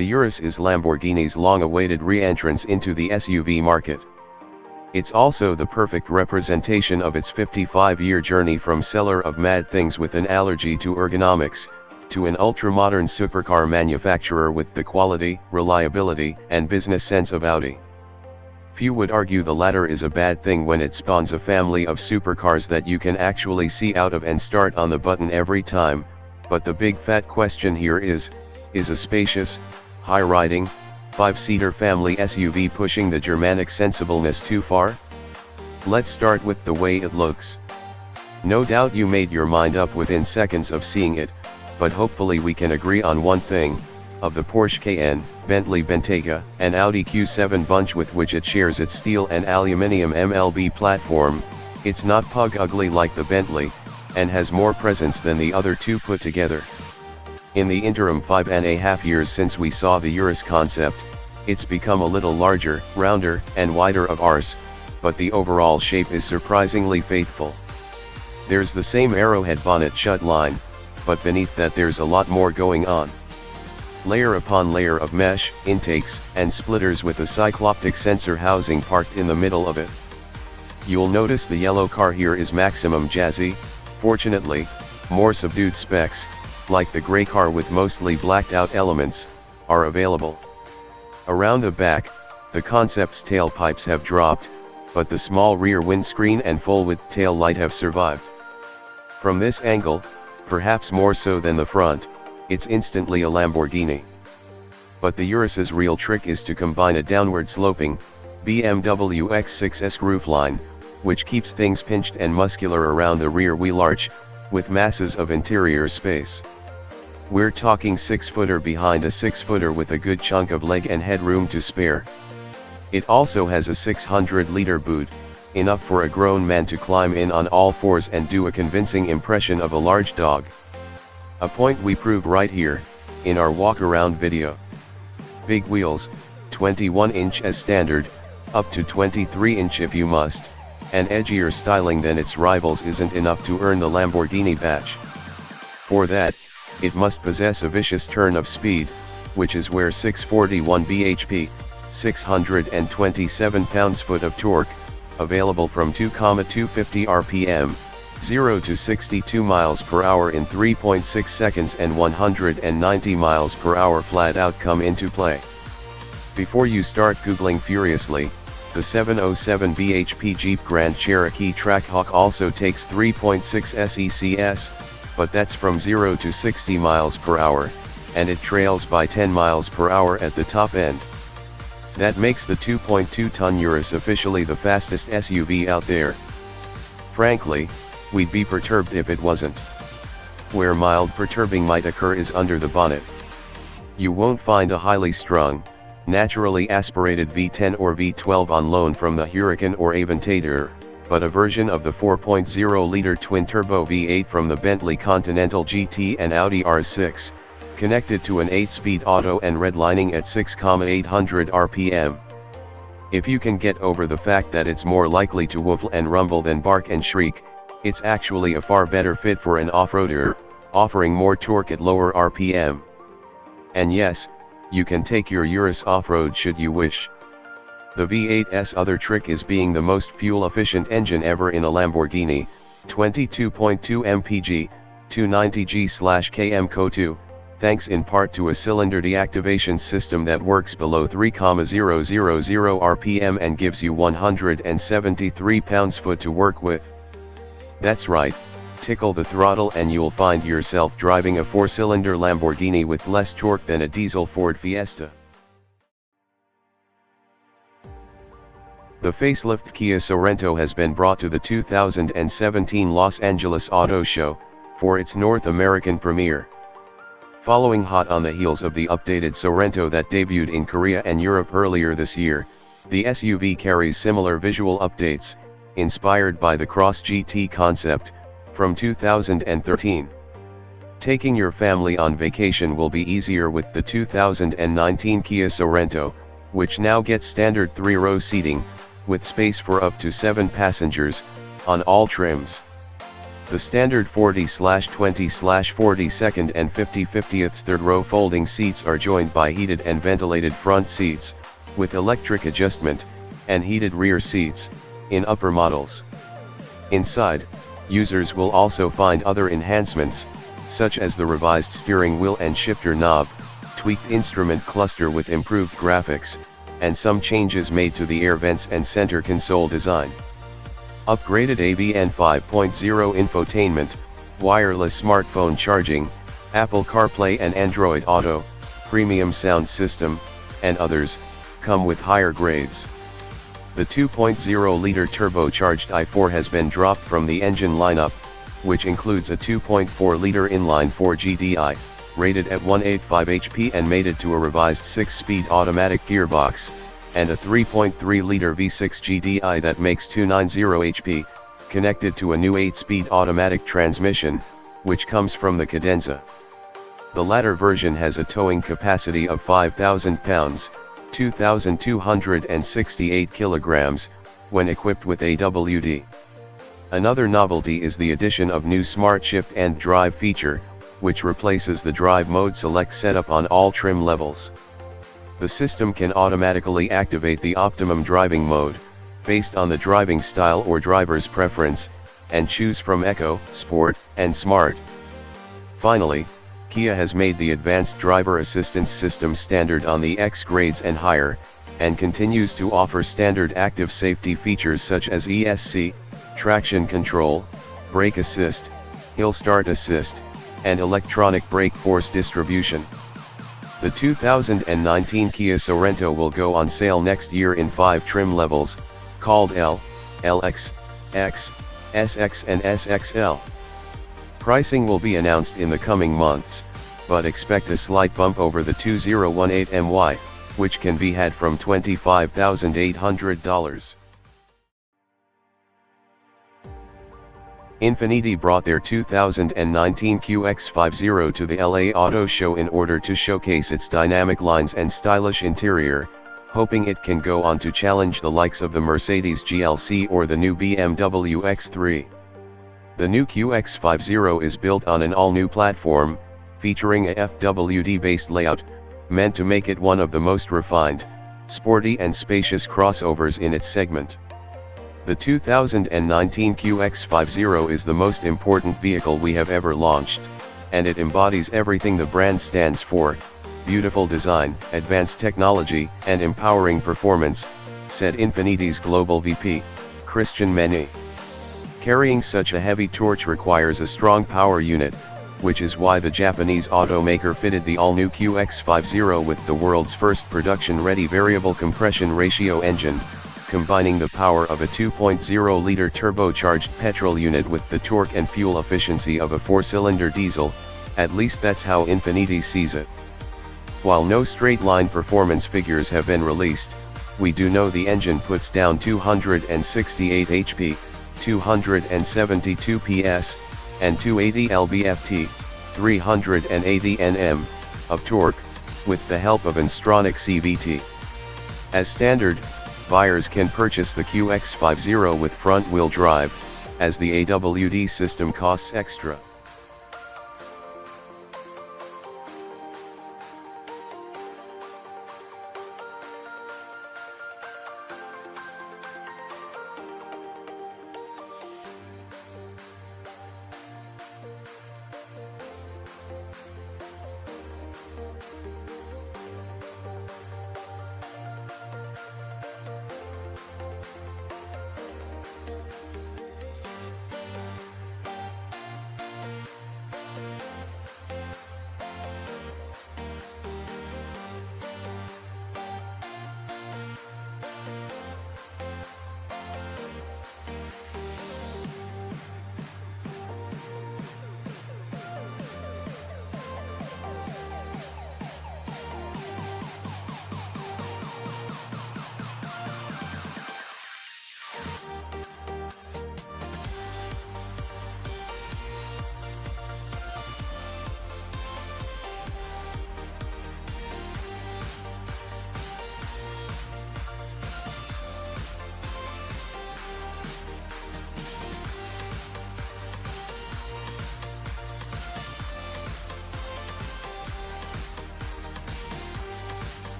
The Urus is Lamborghini's long-awaited re-entrance into the SUV market. It's also the perfect representation of its 55-year journey from seller of mad things with an allergy to ergonomics, to an ultra-modern supercar manufacturer with the quality, reliability, and business sense of Audi. Few would argue the latter is a bad thing when it spawns a family of supercars that you can actually see out of and start on the button every time, but the big fat question here is a spacious, high-riding, 5-seater family SUV pushing the Germanic sensibleness too far? Let's start with the way it looks. No doubt you made your mind up within seconds of seeing it, but hopefully we can agree on one thing: of the Porsche Cayenne, Bentley Bentayga, and Audi Q7 bunch with which it shares its steel and aluminium MLB platform, it's not pug ugly like the Bentley, and has more presence than the other two put together. In the interim 5.5 years since we saw the Urus concept, it's become a little larger, rounder, and wider of arse, but the overall shape is surprisingly faithful. There's the same arrowhead bonnet shut line, but beneath that there's a lot more going on. Layer upon layer of mesh, intakes, and splitters with a cycloptic sensor housing parked in the middle of it. You'll notice the yellow car here is maximum jazzy. Fortunately, more subdued specs, like the grey car with mostly blacked out elements, are available. Around the back, the concept's tailpipes have dropped, but the small rear windscreen and full-width tail light have survived. From this angle, perhaps more so than the front, it's instantly a Lamborghini. But the Urus's real trick is to combine a downward-sloping BMW X6S roofline, which keeps things pinched and muscular around the rear wheel arch, with masses of interior space. We're talking 6-footer behind a 6-footer with a good chunk of leg and headroom to spare. It also has a 600-liter boot, enough for a grown man to climb in on all fours and do a convincing impression of a large dog. A point we prove right here, in our walk-around video. Big wheels, 21-inch as standard, up to 23-inch if you must, and edgier styling than its rivals isn't enough to earn the Lamborghini badge. For that, it must possess a vicious turn of speed, which is where 641 bhp, 627 pounds-foot of torque, available from 2,250 rpm, 0 to 62 miles per hour in 3.6 seconds and 190 miles per hour flat out come into play. Before you start googling furiously, the 707 bhp Jeep Grand Cherokee Trackhawk also takes 3.6 secs, but that's from 0 to 60 miles per hour, and it trails by 10 miles per hour at the top end. That makes the 2.2-ton Urus officially the fastest SUV out there. Frankly, we'd be perturbed if it wasn't. Where mild perturbing might occur is under the bonnet. You won't find a highly strung, naturally aspirated V10 or V12 on loan from the Huracan or Aventador, but a version of the 4.0-liter twin-turbo V8 from the Bentley Continental GT and Audi R6, connected to an 8-speed auto and redlining at 6,800 rpm. If you can get over the fact that it's more likely to woof and rumble than bark and shriek, it's actually a far better fit for an off-roader, offering more torque at lower rpm. And yes, you can take your Urus off-road should you wish. The V8's other trick is being the most fuel-efficient engine ever in a Lamborghini, 22.2 mpg, 290G/km CO2, thanks in part to a cylinder deactivation system that works below 3,000 rpm and gives you 173 pounds-foot to work with. That's right, tickle the throttle and you'll find yourself driving a 4-cylinder Lamborghini with less torque than a diesel Ford Fiesta. The facelift Kia Sorento has been brought to the 2017 Los Angeles Auto Show, for its North American premiere. Following hot on the heels of the updated Sorento that debuted in Korea and Europe earlier this year, the SUV carries similar visual updates, inspired by the Cross GT concept, from 2013. Taking your family on vacation will be easier with the 2019 Kia Sorento, which now gets standard 3-row seating, with space for up to 7 passengers, on all trims. The standard 40/20/42nd and 50/50th third row folding seats are joined by heated and ventilated front seats, with electric adjustment, and heated rear seats, in upper models. Inside, users will also find other enhancements, such as the revised steering wheel and shifter knob, tweaked instrument cluster with improved graphics, and some changes made to the air vents and center console design. Upgraded AVN 5.0 infotainment, wireless smartphone charging, Apple CarPlay and Android Auto, premium sound system, and others, come with higher grades. The 2.0-liter turbocharged i4 has been dropped from the engine lineup, which includes a 2.4-liter inline-4 GDI, rated at 185 HP and mated to a revised 6-speed automatic gearbox, and a 3.3-liter V6 GDI that makes 290 HP, connected to a new 8-speed automatic transmission, which comes from the Cadenza. The latter version has a towing capacity of 5,000 pounds, 2,268 kilograms, when equipped with AWD. Another novelty is the addition of new Smart Shift and Drive feature, which replaces the drive mode select setup on all trim levels. The system can automatically activate the optimum driving mode, based on the driving style or driver's preference, and choose from Eco, Sport, and Smart. Finally, Kia has made the advanced driver assistance system standard on the X grades and higher, and continues to offer standard active safety features such as ESC, traction control, brake assist, hill start assist, and electronic brake force distribution. The 2019 Kia Sorento will go on sale next year in 5 trim levels, called L, LX, X, SX and SXL. Pricing will be announced in the coming months, but expect a slight bump over the 2018 MY, which can be had from $25,800. Infiniti brought their 2019 QX50 to the LA Auto Show in order to showcase its dynamic lines and stylish interior, hoping it can go on to challenge the likes of the Mercedes GLC or the new BMW X3. The new QX50 is built on an all-new platform, featuring a FWD-based layout, meant to make it one of the most refined, sporty and spacious crossovers in its segment. The 2019 QX50 is the most important vehicle we have ever launched, and it embodies everything the brand stands for: beautiful design, advanced technology, and empowering performance, said Infiniti's global VP, Christian Meny. Carrying such a heavy torch requires a strong power unit, which is why the Japanese automaker fitted the all-new QX50 with the world's first production-ready variable compression ratio engine, combining the power of a 2.0-liter turbocharged petrol unit with the torque and fuel efficiency of a 4-cylinder diesel, at least that's how Infiniti sees it. While no straight-line performance figures have been released, we do know the engine puts down 268 HP, 272 PS, and 280 lb-ft, 380 Nm, of torque, with the help of an Stronach CVT. As standard, buyers can purchase the QX50 with front-wheel drive, as the AWD system costs extra.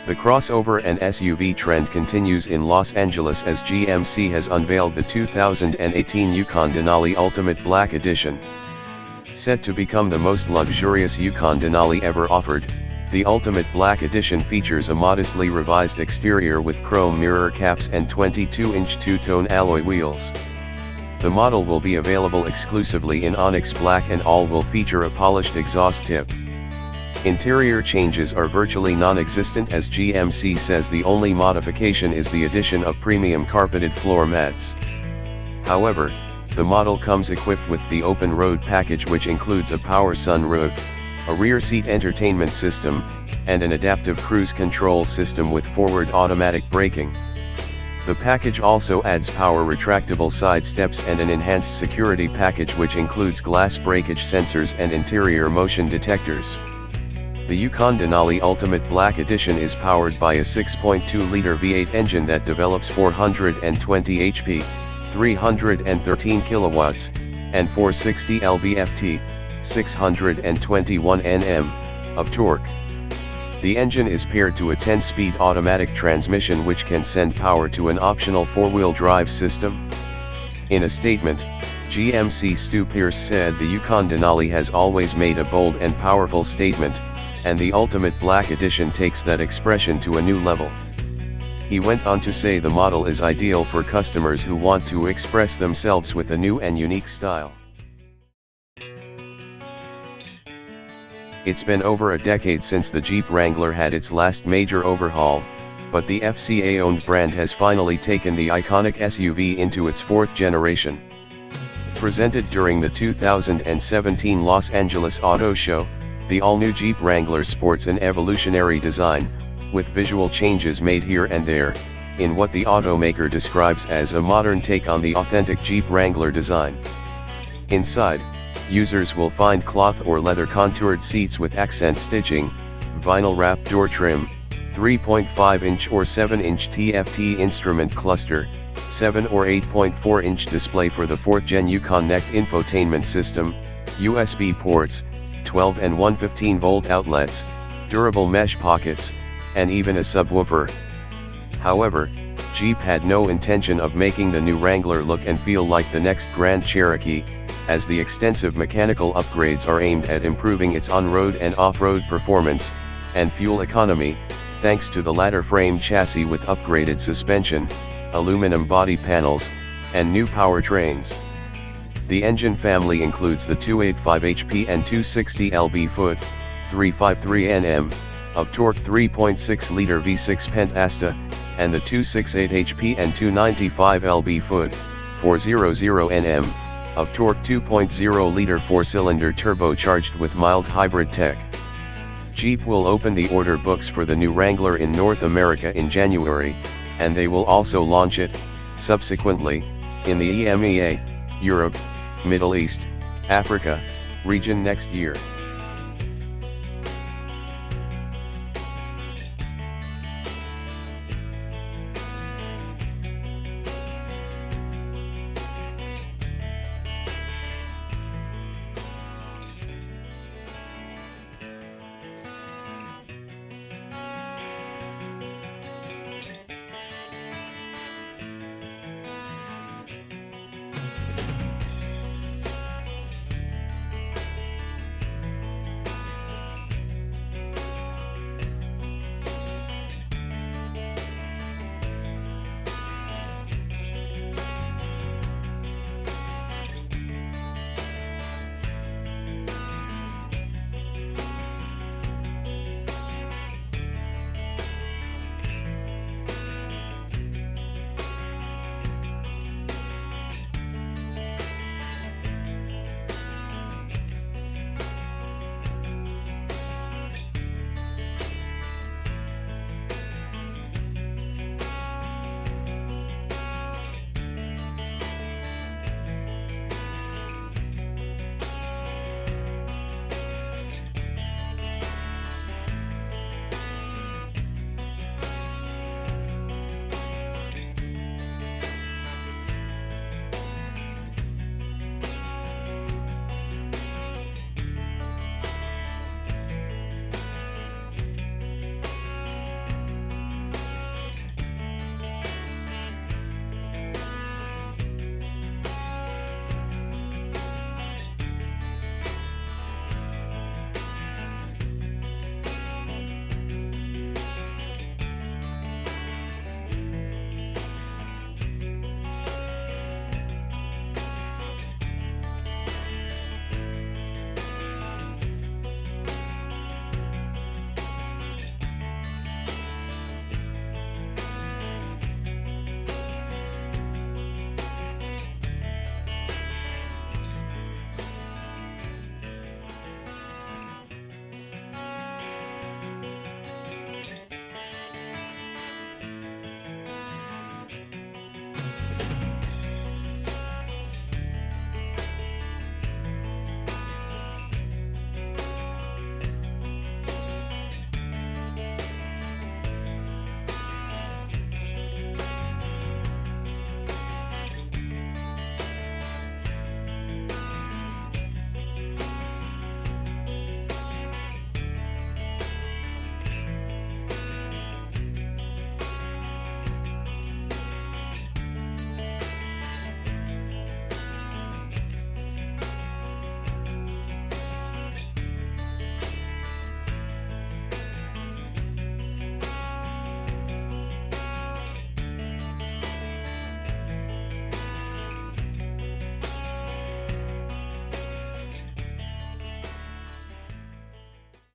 The crossover and SUV trend continues in Los Angeles as GMC has unveiled the 2018 Yukon Denali Ultimate Black Edition. Set to become the most luxurious Yukon Denali ever offered, the Ultimate Black Edition features a modestly revised exterior with chrome mirror caps and 22-inch two-tone alloy wheels. The model will be available exclusively in Onyx Black and all will feature a polished exhaust tip. Interior changes are virtually non-existent as GMC says the only modification is the addition of premium carpeted floor mats. However, the model comes equipped with the open road package which includes a power sunroof, a rear seat entertainment system, and an adaptive cruise control system with forward automatic braking. The package also adds power retractable side steps and an enhanced security package which includes glass breakage sensors and interior motion detectors. The Yukon Denali Ultimate Black Edition is powered by a 6.2-liter V8 engine that develops 420 HP, 313 kilowatts, and 460 lb-ft, 621 Nm, of torque. The engine is paired to a 10-speed automatic transmission which can send power to an optional 4-wheel drive system. In a statement, GMC Stu Pierce said the Yukon Denali has always made a bold and powerful statement, and the Ultimate Black Edition takes that expression to a new level. He went on to say the model is ideal for customers who want to express themselves with a new and unique style. It's been over a decade since the Jeep Wrangler had its last major overhaul, but the FCA-owned brand has finally taken the iconic SUV into its fourth generation. Presented during the 2017 Los Angeles Auto Show, the all-new Jeep Wrangler sports an evolutionary design, with visual changes made here and there, in what the automaker describes as a modern take on the authentic Jeep Wrangler design. Inside, users will find cloth or leather contoured seats with accent stitching, vinyl wrapped door trim, 3.5-inch or 7-inch TFT instrument cluster, 7 or 8.4-inch display for the 4th-gen Yukon Next infotainment system, USB ports, 12 and 115-volt outlets, durable mesh pockets, and even a subwoofer. However, Jeep had no intention of making the new Wrangler look and feel like the next Grand Cherokee, as the extensive mechanical upgrades are aimed at improving its on-road and off-road performance, and fuel economy, thanks to the ladder frame chassis with upgraded suspension, aluminum body panels, and new powertrains. The engine family includes the 285 HP and 260 lb-ft, 353 Nm, of torque 3.6-liter V6 Pentasta, and the 268 HP and 295 lb-ft, 400 Nm, of torque 2.0-liter 4-cylinder turbocharged with mild hybrid tech. Jeep will open the order books for the new Wrangler in North America in January, and they will also launch it, subsequently, in the EMEA, Europe, Middle East, Africa, region next year.